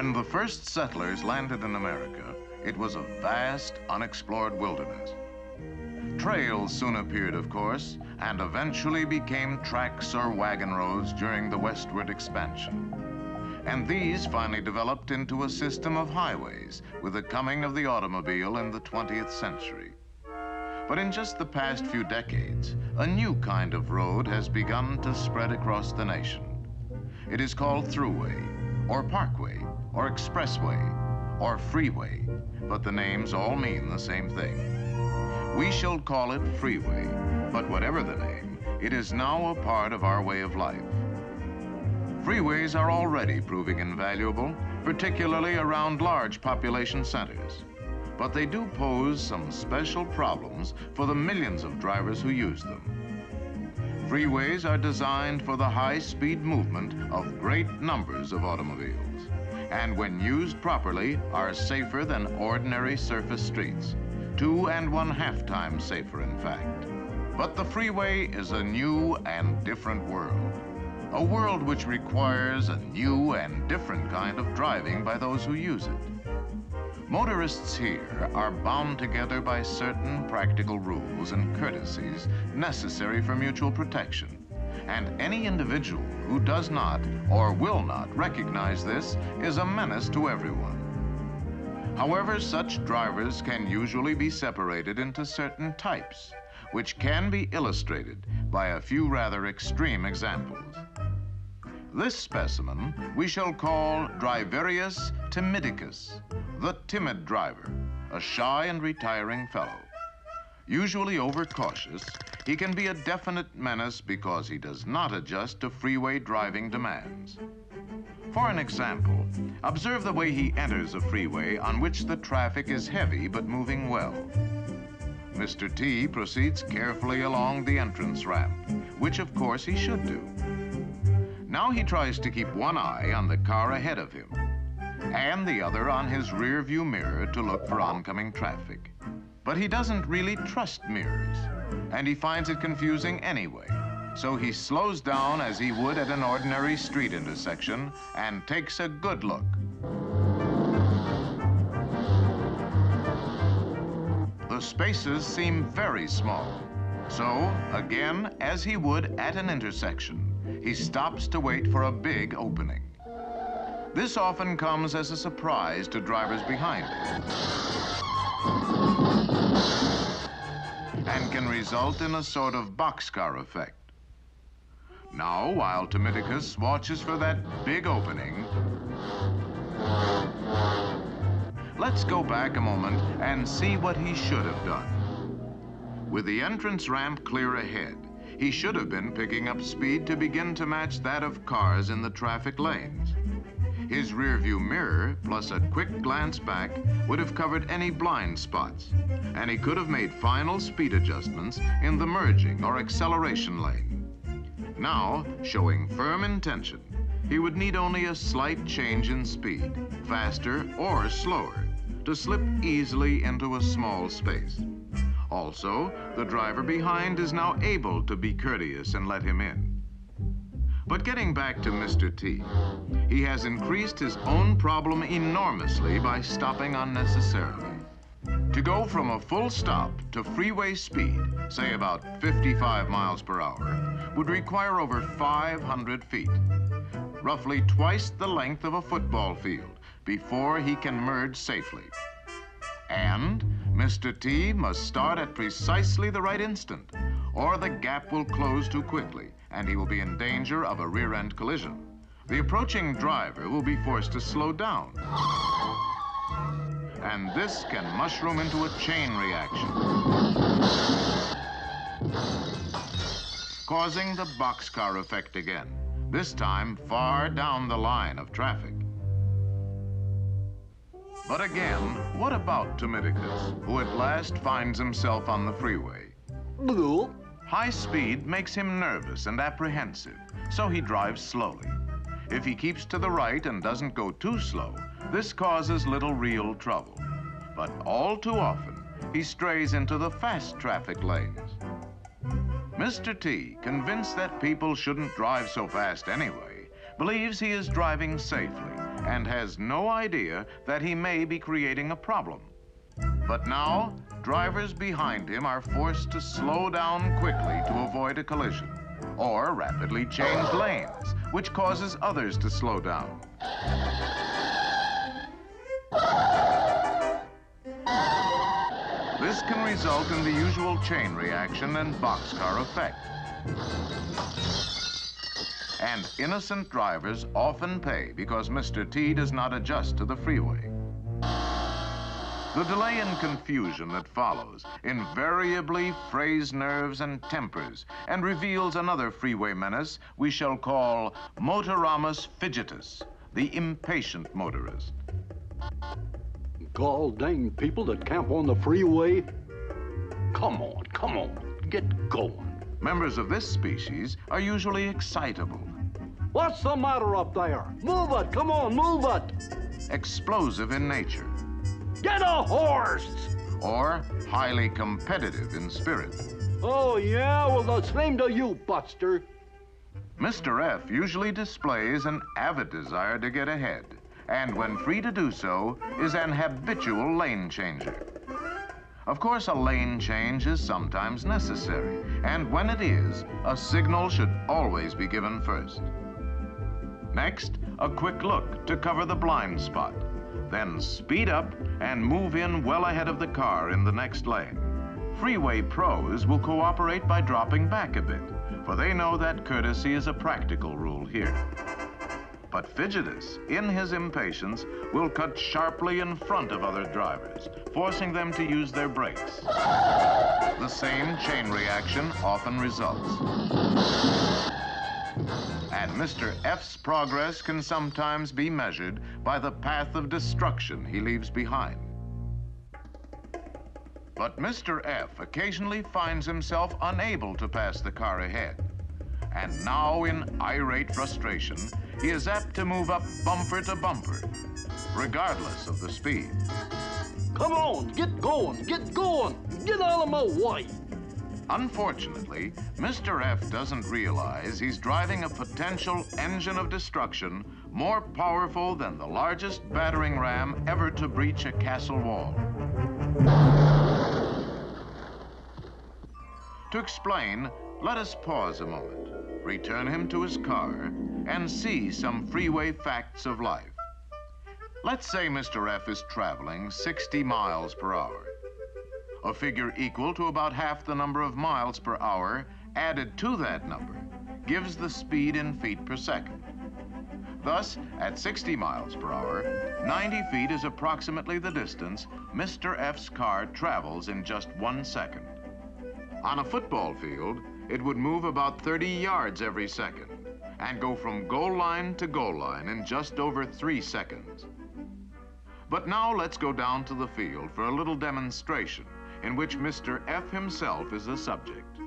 When the first settlers landed in America, it was a vast, unexplored wilderness. Trails soon appeared, of course, and eventually became tracks or wagon roads during the westward expansion. And these finally developed into a system of highways with the coming of the automobile in the 20th century. But in just the past few decades, a new kind of road has begun to spread across the nation. It is called thruway, or parkway, or expressway, or freeway, but the names all mean the same thing. We shall call it freeway, but whatever the name, it is now a part of our way of life. Freeways are already proving invaluable, particularly around large population centers. But they do pose some special problems for the millions of drivers who use them. Freeways are designed for the high-speed movement of great numbers of automobiles, and when used properly are safer than ordinary surface streets, 2.5 times safer in fact. But the freeway is a new and different world. A world which requires a new and different kind of driving by those who use it. Motorists here are bound together by certain practical rules and courtesies necessary for mutual protection. And any individual who does not or will not recognize this is a menace to everyone. However, such drivers can usually be separated into certain types, which can be illustrated by a few rather extreme examples. This specimen we shall call Driverius timidicus, the timid driver, a shy and retiring fellow. Usually overcautious, he can be a definite menace because he does not adjust to freeway driving demands. For an example, observe the way he enters a freeway on which the traffic is heavy but moving well. Mr. T proceeds carefully along the entrance ramp, which of course he should do. Now he tries to keep one eye on the car ahead of him and the other on his rear view mirror to look for oncoming traffic. But he doesn't really trust mirrors, and he finds it confusing anyway. So he slows down as he would at an ordinary street intersection and takes a good look. The spaces seem very small. So, again, as he would at an intersection, he stops to wait for a big opening. This often comes as a surprise to drivers behind him and can result in a sort of boxcar effect. Now, while Timidicus watches for that big opening, let's go back a moment and see what he should have done. With the entrance ramp clear ahead, he should have been picking up speed to begin to match that of cars in the traffic lanes. His rearview mirror, plus a quick glance back, would have covered any blind spots, and he could have made final speed adjustments in the merging or acceleration lane. Now, showing firm intention, he would need only a slight change in speed, faster or slower, to slip easily into a small space. Also, the driver behind is now able to be courteous and let him in. But getting back to Mr. T, he has increased his own problem enormously by stopping unnecessarily. To go from a full stop to freeway speed, say about 55 miles per hour, would require over 500 feet, roughly twice the length of a football field, before he can merge safely. And Mr. T must start at precisely the right instant, or the gap will close too quickly, and he will be in danger of a rear-end collision. The approaching driver will be forced to slow down. And this can mushroom into a chain reaction, causing the boxcar effect again, this time far down the line of traffic. But again, what about Timidicus, who at last finds himself on the freeway? High speed makes him nervous and apprehensive, so he drives slowly. If he keeps to the right and doesn't go too slow, this causes little real trouble. But all too often, he strays into the fast traffic lanes. Mr. T, convinced that people shouldn't drive so fast anyway, believes he is driving safely and has no idea that he may be creating a problem. But now, drivers behind him are forced to slow down quickly to avoid a collision, or rapidly change lanes, which causes others to slow down. This can result in the usual chain reaction and boxcar effect. And innocent drivers often pay because Mr. T does not adjust to the freeway. The delay and confusion that follows invariably frays nerves and tempers and reveals another freeway menace we shall call Motoramus fidgetus, the impatient motorist. Gall dang people that camp on the freeway. Come on, get going. Members of this species are usually excitable. What's the matter up there? Move it, come on, move it. Explosive in nature. Get a horse! Or highly competitive in spirit. Oh, yeah? Well, the same to you, Buster. Mr. F usually displays an avid desire to get ahead, and when free to do so, is an habitual lane changer. Of course, a lane change is sometimes necessary, and when it is, a signal should always be given first. Next, a quick look to cover the blind spot. Then speed up and move in well ahead of the car in the next lane. Freeway pros will cooperate by dropping back a bit, for they know that courtesy is a practical rule here. But Fidgetus, in his impatience, will cut sharply in front of other drivers, forcing them to use their brakes. The same chain reaction often results. And Mr. F's progress can sometimes be measured by the path of destruction he leaves behind. But Mr. F occasionally finds himself unable to pass the car ahead. And now, in irate frustration, he is apt to move up bumper to bumper, regardless of the speed. Come on, get going, get out of my way. Unfortunately, Mr. F doesn't realize he's driving a potential engine of destruction more powerful than the largest battering ram ever to breach a castle wall. To explain, let us pause a moment, return him to his car, and see some freeway facts of life. Let's say Mr. F is traveling 60 miles per hour. A figure equal to about half the number of miles per hour added to that number gives the speed in feet per second. Thus, at 60 miles per hour, 90 feet is approximately the distance Mr. F's car travels in just 1 second. On a football field, it would move about 30 yards every second and go from goal line to goal line in just over 3 seconds. But now let's go down to the field for a little demonstration in which Mr. F himself is the subject.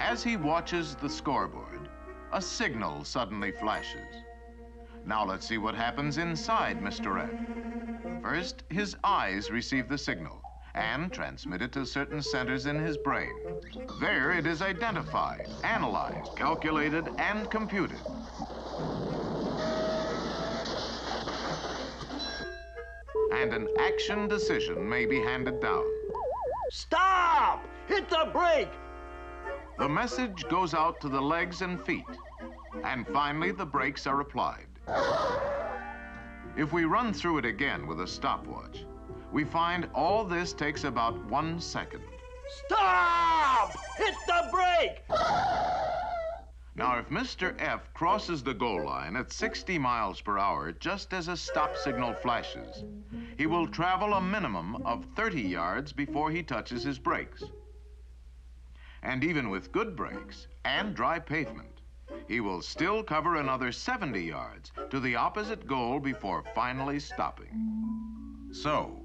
As he watches the scoreboard, a signal suddenly flashes. Now let's see what happens inside Mr. F. First, his eyes receive the signal and transmit it to certain centers in his brain. There it is identified, analyzed, calculated, and computed. And an action decision may be handed down. Stop! Hit the brake! The message goes out to the legs and feet, and finally the brakes are applied. If we run through it again with a stopwatch, we find all this takes about 1 second. Stop! Hit the brake! Now, if Mr. F crosses the goal line at 60 miles per hour just as a stop signal flashes, he will travel a minimum of 30 yards before he touches his brakes. And even with good brakes and dry pavement, he will still cover another 70 yards to the opposite goal before finally stopping. So,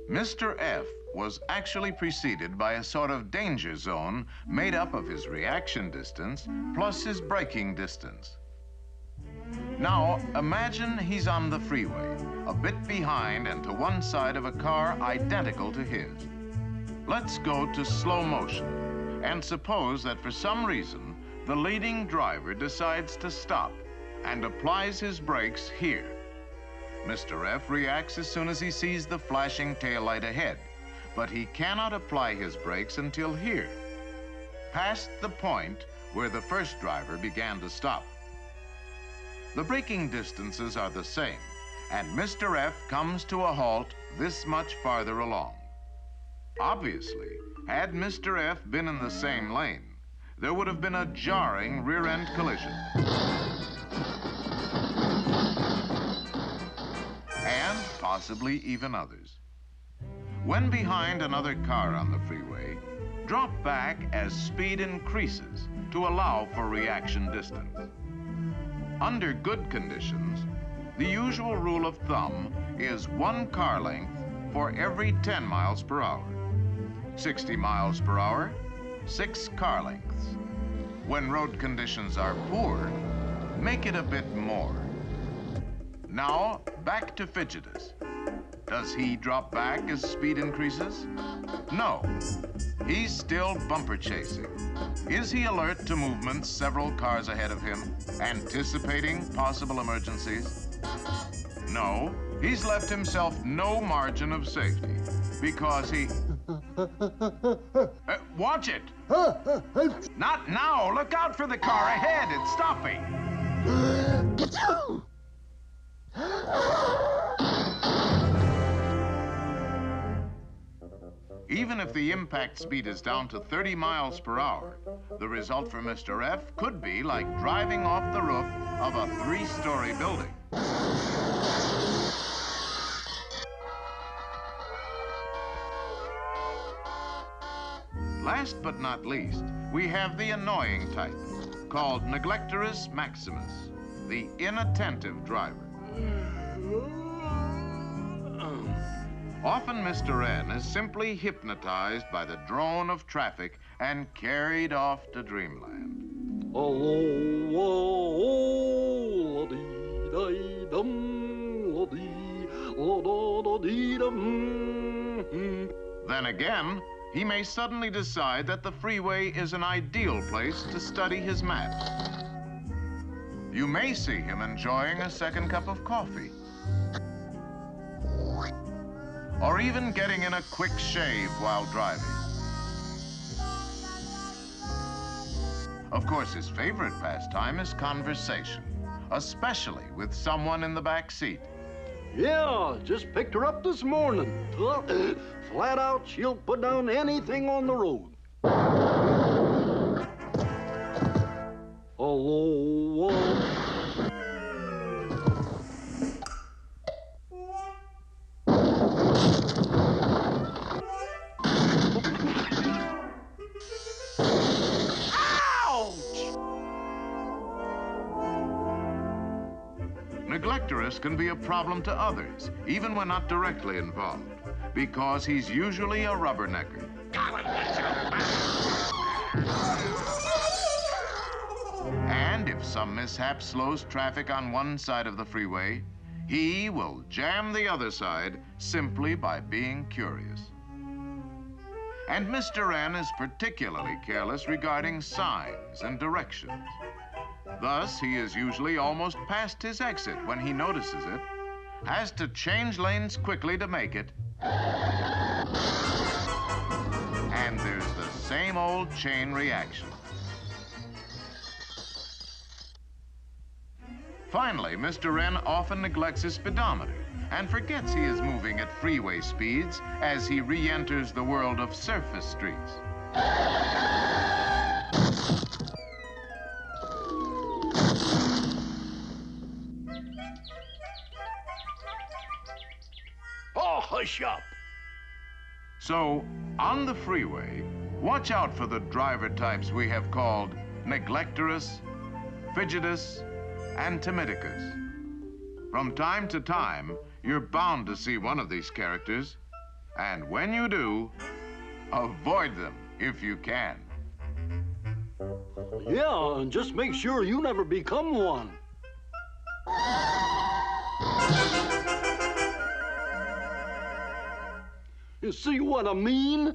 Mr. F was actually preceded by a sort of danger zone made up of his reaction distance plus his braking distance. Now, imagine he's on the freeway, a bit behind and to one side of a car identical to his. Let's go to slow motion and suppose that for some reason, the leading driver decides to stop and applies his brakes here. Mr. F reacts as soon as he sees the flashing taillight ahead, but he cannot apply his brakes until here, past the point where the first driver began to stop. The braking distances are the same, and Mr. F comes to a halt this much farther along. Obviously, had Mr. F been in the same lane, there would have been a jarring rear-end collision. And possibly even others. When behind another car on the freeway, drop back as speed increases to allow for reaction distance. Under good conditions, the usual rule of thumb is 1 car length for every 10 miles per hour. 60 miles per hour, 6 car lengths. When road conditions are poor, make it a bit more. Now, back to Fidgetus. Does he drop back as speed increases? No. He's still bumper chasing. Is he alert to movements several cars ahead of him, anticipating possible emergencies? No. He's left himself no margin of safety because he... watch it! Not now! Look out for the car ahead! It's stopping! Even if the impact speed is down to 30 miles per hour, the result for Mr. F could be like driving off the roof of a 3-story building. Last but not least, we have the annoying type, called Neglectorus Maximus, the inattentive driver. Often Mr. N is simply hypnotized by the drone of traffic and carried off to dreamland. Then again, he may suddenly decide that the freeway is an ideal place to study his maps. You may see him enjoying a second cup of coffee, or even getting in a quick shave while driving. Of course, his favorite pastime is conversation, especially with someone in the back seat. Yeah, just picked her up this morning. Flat out, she'll put down anything on the road. Hello. Neglectorus can be a problem to others, even when not directly involved, because he's usually a rubbernecker. And if some mishap slows traffic on one side of the freeway, he will jam the other side simply by being curious. And Mr. N is particularly careless regarding signs and directions. Thus, he is usually almost past his exit when he notices it, has to change lanes quickly to make it, and there's the same old chain reaction. Finally, Mr. N often neglects his speedometer and forgets he is moving at freeway speeds as he re-enters the world of surface streets. Oh, hush up. So, on the freeway, watch out for the driver types we have called Neglectorus, Fidgetus, and Timidicus. From time to time, you're bound to see one of these characters, and when you do, avoid them if you can. Yeah, and just make sure you never become one. You see what I mean?